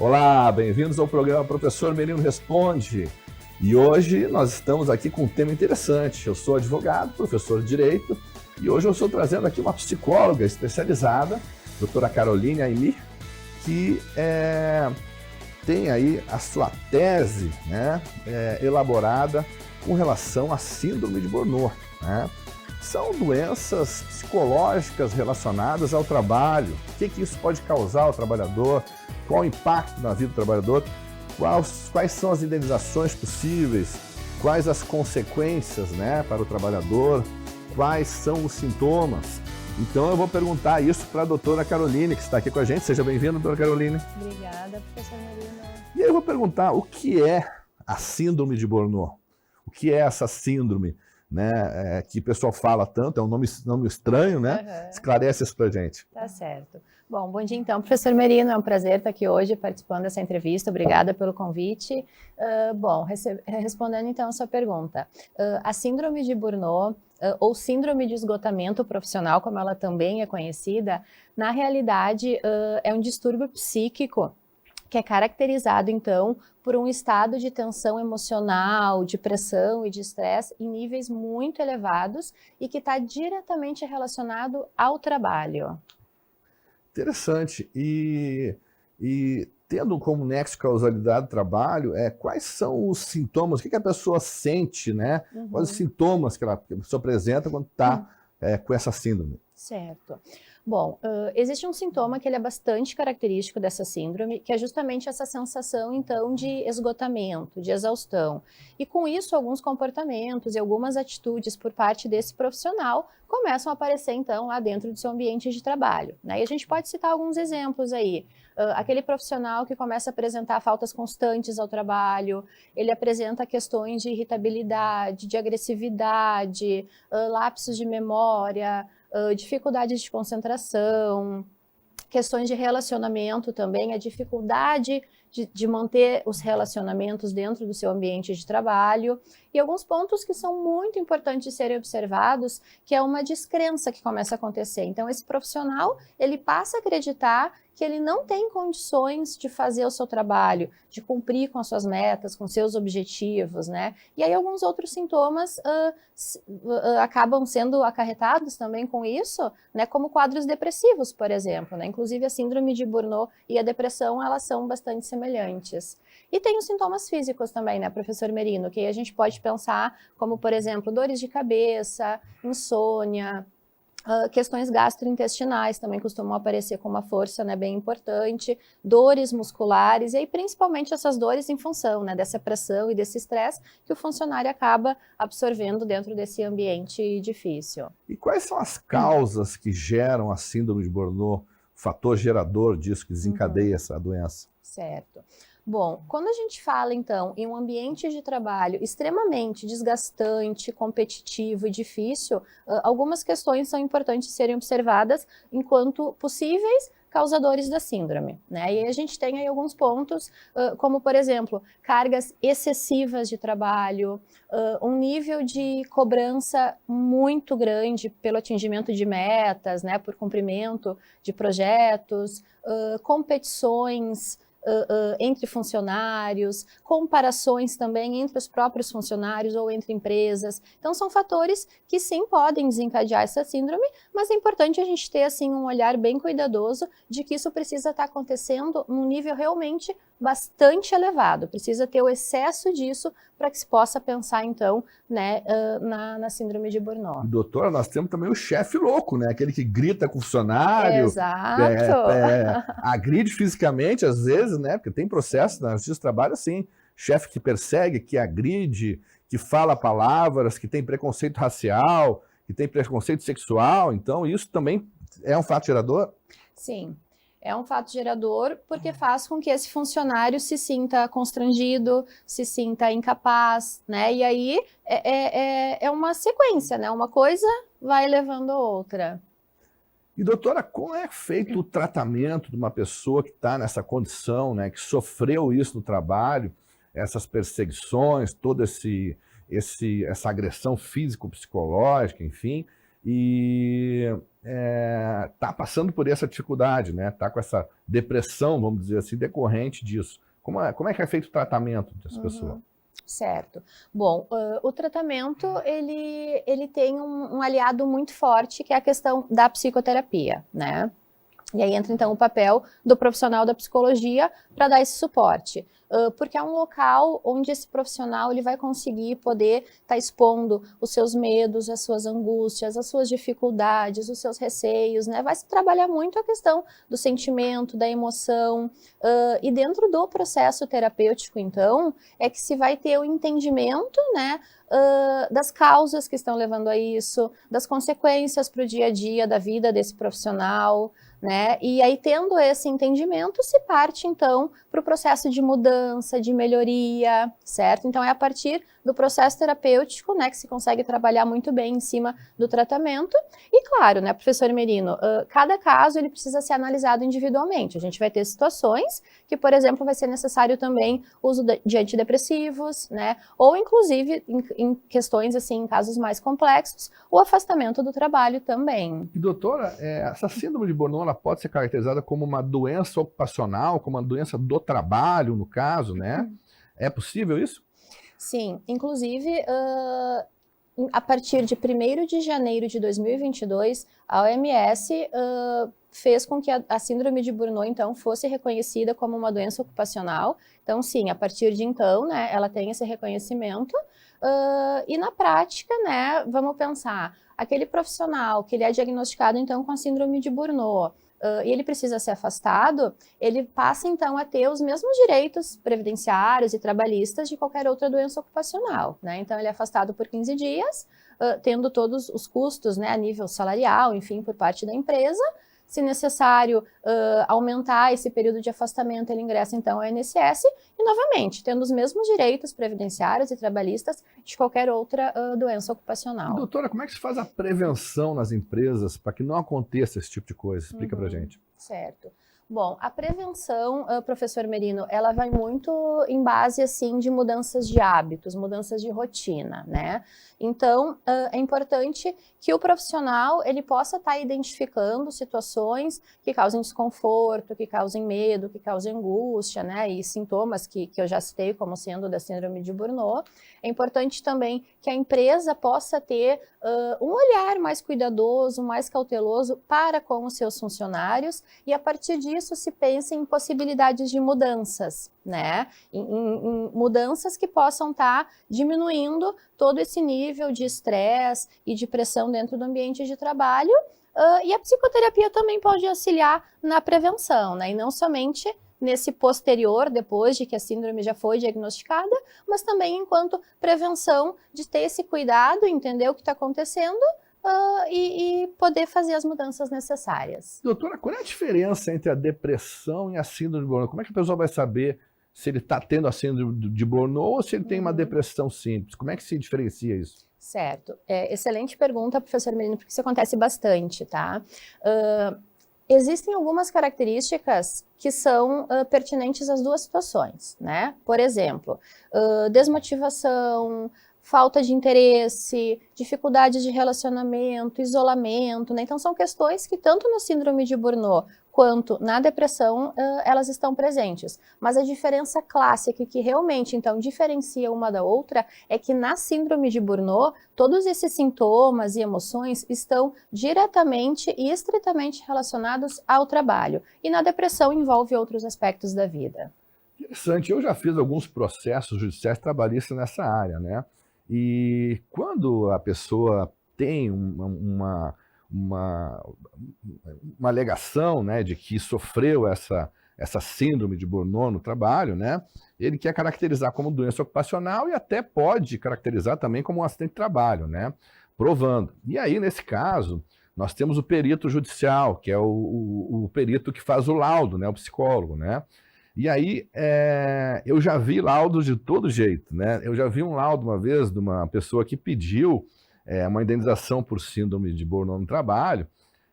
Olá, bem-vindos ao programa Professor Menino Responde. E hoje nós estamos aqui com um tema interessante. Eu sou advogado, professor de Direito, e hoje eu estou trazendo aqui uma psicóloga especializada, doutora Caroline Aimee, que tem aí a sua tese, né, elaborada com relação à síndrome de Burnout, né? São doenças psicológicas relacionadas ao trabalho. O que isso pode causar ao trabalhador? Qual o impacto na vida do trabalhador? Quais são as indenizações possíveis? Quais as consequências, né, para o trabalhador? Quais são os sintomas? Então eu vou perguntar isso para a doutora Caroline, que está aqui com a gente. Seja bem-vinda, doutora Caroline. Obrigada, professor Marino. E aí eu vou perguntar o que é a síndrome de Burnout? O que é essa síndrome, né, que o pessoal fala tanto, é um nome estranho, né? Uhum. Esclarece isso pra gente. Tá certo. Bom dia então, professor Merino, é um prazer estar aqui hoje participando dessa entrevista, obrigada pelo convite. Respondendo então a sua pergunta, a síndrome de Burnout, ou síndrome de esgotamento profissional, como ela também é conhecida, na realidade é um distúrbio psíquico que é caracterizado, então, por um estado de tensão emocional, de pressão e de estresse em níveis muito elevados e que está diretamente relacionado ao trabalho. Interessante. E tendo como nexo causalidade do trabalho, quais são os sintomas, o que a pessoa sente, né? Uhum. Quais os sintomas que a pessoa apresenta quando está com essa síndrome? Certo. Bom, existe um sintoma que ele é bastante característico dessa síndrome, que é justamente essa sensação, então, de esgotamento, de exaustão. E com isso, alguns comportamentos e algumas atitudes por parte desse profissional começam a aparecer, então, lá dentro do seu ambiente de trabalho, né? E a gente pode citar alguns exemplos aí. Aquele profissional que começa a apresentar faltas constantes ao trabalho, ele apresenta questões de irritabilidade, de agressividade, lapsos de memória, dificuldades de concentração, questões de relacionamento também, a dificuldade de manter os relacionamentos dentro do seu ambiente de trabalho, e alguns pontos que são muito importantes de serem observados, que é uma descrença que começa a acontecer. Então, esse profissional, ele passa a acreditar que ele não tem condições de fazer o seu trabalho, de cumprir com as suas metas, com seus objetivos, né? E aí alguns outros sintomas acabam sendo acarretados também com isso, né? Como quadros depressivos, por exemplo, né? Inclusive a síndrome de Burnout e a depressão, elas são bastante semelhantes. E tem os sintomas físicos também, né, professor Merino, que a gente pode pensar como, por exemplo, dores de cabeça, insônia, questões gastrointestinais também costumam aparecer com uma força, né, bem importante, dores musculares, e aí principalmente essas dores em função, né, dessa pressão e desse estresse que o funcionário acaba absorvendo dentro desse ambiente difícil. E quais são as causas que geram a síndrome de Burnout, o fator gerador disso, que desencadeia essa doença? Certo. Bom, quando a gente fala, então, em um ambiente de trabalho extremamente desgastante, competitivo e difícil, algumas questões são importantes serem observadas enquanto possíveis causadores da síndrome, né? E aí a gente tem aí alguns pontos, como, por exemplo, cargas excessivas de trabalho, um nível de cobrança muito grande pelo atingimento de metas, né, por cumprimento de projetos, competições entre funcionários, comparações também entre os próprios funcionários ou entre empresas. Então são fatores que sim podem desencadear essa síndrome, mas é importante a gente ter assim um olhar bem cuidadoso de que isso precisa estar acontecendo num nível realmente bastante elevado, precisa ter o excesso disso para que se possa pensar então, né, na síndrome de Burnout. Doutora, nós temos também o chefe louco, né? Aquele que grita com o funcionário, Exato. agride fisicamente às vezes, né? Porque tem processo na justiça do trabalho assim, chefe que persegue, que agride, que fala palavras, que tem preconceito racial, que tem preconceito sexual. Então isso também é um fato gerador? Sim. É um fato gerador porque faz com que esse funcionário se sinta constrangido, se sinta incapaz, né? E aí é uma sequência, né? Uma coisa vai levando a outra. E doutora, como é feito o tratamento de uma pessoa que está nessa condição, né? Que sofreu isso no trabalho, essas perseguições, toda essa agressão físico-psicológica, enfim. e está passando por essa dificuldade, né? Está com essa depressão, vamos dizer assim, decorrente disso. Como é que é feito o tratamento dessa pessoa? Certo. Bom, o tratamento, ele tem um aliado muito forte, que é a questão da psicoterapia, né? E aí entra, então, o papel do profissional da psicologia para dar esse suporte. Porque é um local onde esse profissional ele vai conseguir poder estar expondo os seus medos, as suas angústias, as suas dificuldades, os seus receios, né? Vai se trabalhar muito a questão do sentimento, da emoção. E dentro do processo terapêutico, então, é que se vai ter o entendimento, né? Das causas que estão levando a isso, das consequências para o dia a dia da vida desse profissional, né? E aí, tendo esse entendimento, se parte, então, para o processo de mudança, de melhoria, certo? Então, é a partir do processo terapêutico, né, que se consegue trabalhar muito bem em cima do tratamento. E, claro, né, professor Merino, cada caso ele precisa ser analisado individualmente. A gente vai ter situações que, por exemplo, vai ser necessário também o uso de antidepressivos, né? Ou, inclusive, em questões, assim, em casos mais complexos, o afastamento do trabalho também. E, doutora, essa síndrome de Burnout ela pode ser caracterizada como uma doença ocupacional, como uma doença do trabalho, no caso, né? É possível isso? Sim, inclusive, a partir de 1º de janeiro de 2022, a OMS fez com que a síndrome de Burnout, então, fosse reconhecida como uma doença ocupacional. Então, sim, a partir de então, né, ela tem esse reconhecimento. E na prática, né, vamos pensar, aquele profissional que ele é diagnosticado, então, com a síndrome de Burnout, e ele precisa ser afastado, ele passa, então, a ter os mesmos direitos previdenciários e trabalhistas de qualquer outra doença ocupacional, né? Então, ele é afastado por 15 dias, tendo todos os custos, né, a nível salarial, enfim, por parte da empresa. Se necessário aumentar esse período de afastamento, ele ingressa, então, ao INSS e, novamente, tendo os mesmos direitos previdenciários e trabalhistas de qualquer outra doença ocupacional. E, doutora, como é que se faz a prevenção nas empresas para que não aconteça esse tipo de coisa? Explica pra gente. Certo. Bom, a prevenção, professor Merino, ela vai muito em base, assim, de mudanças de hábitos, mudanças de rotina, né? Então, é importante que o profissional, ele possa estar identificando situações que causem desconforto, que causem medo, que causem angústia, né? E sintomas que eu já citei como sendo da síndrome de Burnout. É importante também que a empresa possa ter um olhar mais cuidadoso, mais cauteloso para com os seus funcionários e, a partir disso, se pense em possibilidades de mudanças, né? Em mudanças que possam estar diminuindo todo esse nível de estresse e de pressão dentro do ambiente de trabalho. E a psicoterapia também pode auxiliar na prevenção, né? E não somente nesse posterior, depois de que a síndrome já foi diagnosticada, mas também enquanto prevenção de ter esse cuidado, entender o que está acontecendo e poder fazer as mudanças necessárias. Doutora, qual é a diferença entre a depressão e a síndrome de Burnout? Como é que a pessoa vai saber se ele está tendo a síndrome de Burnout ou se ele tem uma depressão simples? Como é que se diferencia isso? Certo. Excelente pergunta, professor Merino, porque isso acontece bastante, tá? Existem algumas características que são pertinentes às duas situações, né? Por exemplo, desmotivação, falta de interesse, dificuldades de relacionamento, isolamento, né? Então são questões que tanto na síndrome de Burnout quanto na depressão, elas estão presentes. Mas a diferença clássica que realmente, então, diferencia uma da outra é que na síndrome de Burnout, todos esses sintomas e emoções estão diretamente e estritamente relacionados ao trabalho. E na depressão envolve outros aspectos da vida. Interessante. Eu já fiz alguns processos judiciais trabalhistas nessa área, né? E quando a pessoa tem uma alegação, né, de que sofreu essa síndrome de Burnout no trabalho, né, ele quer caracterizar como doença ocupacional e até pode caracterizar também como um acidente de trabalho, né, provando. E aí, nesse caso, nós temos o perito judicial, que é o perito que faz o laudo, né, o psicólogo, né. E aí, eu já vi laudos de todo jeito, né. Eu já vi um laudo uma vez de uma pessoa que pediu uma indenização por síndrome de Burnout no trabalho,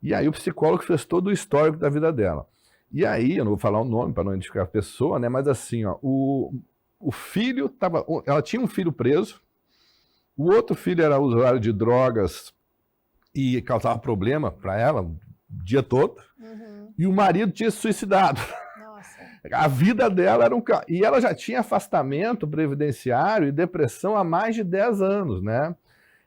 e aí o psicólogo fez todo o histórico da vida dela. E aí, eu não vou falar o nome para não identificar a pessoa, né, mas assim, ó, o filho ela tinha um filho preso, o outro filho era usuário de drogas e causava problema para ela o dia todo, e o marido tinha se suicidado. Nossa. A vida dela era e ela já tinha afastamento previdenciário e depressão há mais de 10 anos, né?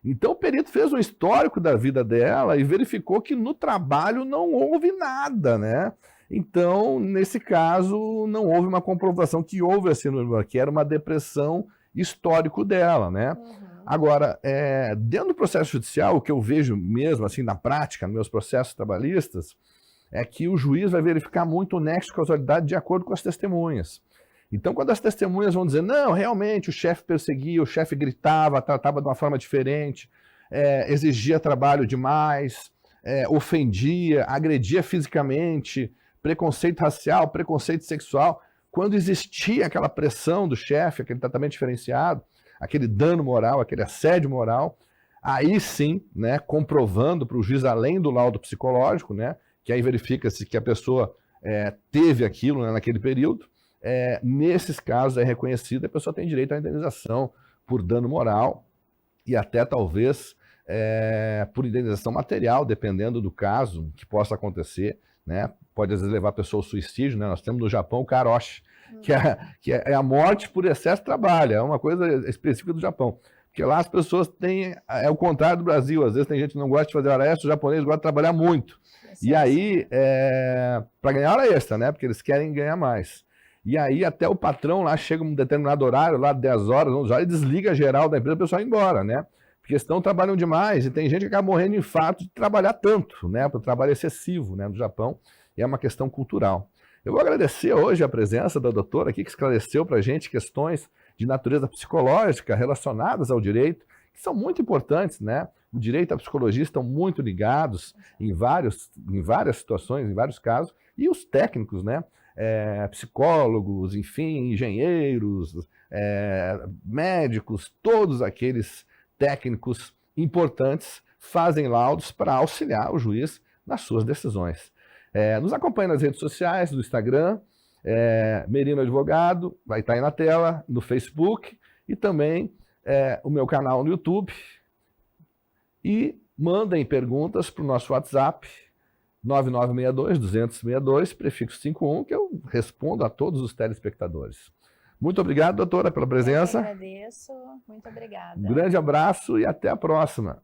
Então o perito fez um histórico da vida dela e verificou que no trabalho não houve nada, né? Então, nesse caso, não houve uma comprovação que houve a síndrome, que era uma depressão histórico dela, né? Agora, dentro do processo judicial, o que eu vejo mesmo, assim, na prática, nos meus processos trabalhistas, é que o juiz vai verificar muito o nexo de causalidade de acordo com as testemunhas. Então, quando as testemunhas vão dizer, não, realmente o chefe perseguia, o chefe gritava, tratava de uma forma diferente, exigia trabalho demais, ofendia, agredia fisicamente, preconceito racial, preconceito sexual, quando existia aquela pressão do chefe, aquele tratamento diferenciado, aquele dano moral, aquele assédio moral, aí sim, né, comprovando para o juiz, além do laudo psicológico, né, que aí verifica-se que a pessoa teve aquilo, né, naquele período, nesses casos é reconhecido, a pessoa tem direito à indenização por dano moral e até talvez por indenização material, dependendo do caso que possa acontecer, né? Pode às vezes levar a pessoa ao suicídio, né? Nós temos no Japão o karoshi, que é a morte por excesso de trabalho, é uma coisa específica do Japão. Porque lá as pessoas têm, é o contrário do Brasil, às vezes tem gente que não gosta de fazer hora extra, o japonês gosta de trabalhar muito. E aí, para ganhar hora extra, né? Porque eles querem ganhar mais. E aí até o patrão lá chega um determinado horário, lá 10 horas, 11 horas, e desliga geral da empresa, o pessoal vai embora, né? Porque estão trabalhando demais e tem gente que acaba morrendo de infarto de trabalhar tanto, né? Para o trabalho excessivo, né, no Japão, e é uma questão cultural. Eu vou agradecer hoje a presença da doutora aqui, que esclareceu para a gente questões de natureza psicológica relacionadas ao direito, que são muito importantes, né? O direito e a psicologia estão muito ligados em várias situações, em vários casos, e os técnicos, né? Psicólogos, enfim, engenheiros, médicos, todos aqueles técnicos importantes fazem laudos para auxiliar o juiz nas suas decisões. Nos acompanhe nas redes sociais, no Instagram, Merino Advogado, vai estar aí na tela, no Facebook e também o meu canal no YouTube. E mandem perguntas para o nosso WhatsApp, 9962-262, prefixo 51, que eu respondo a todos os telespectadores. Muito obrigado, doutora, pela presença. Eu agradeço, muito obrigada. Um grande abraço e até a próxima.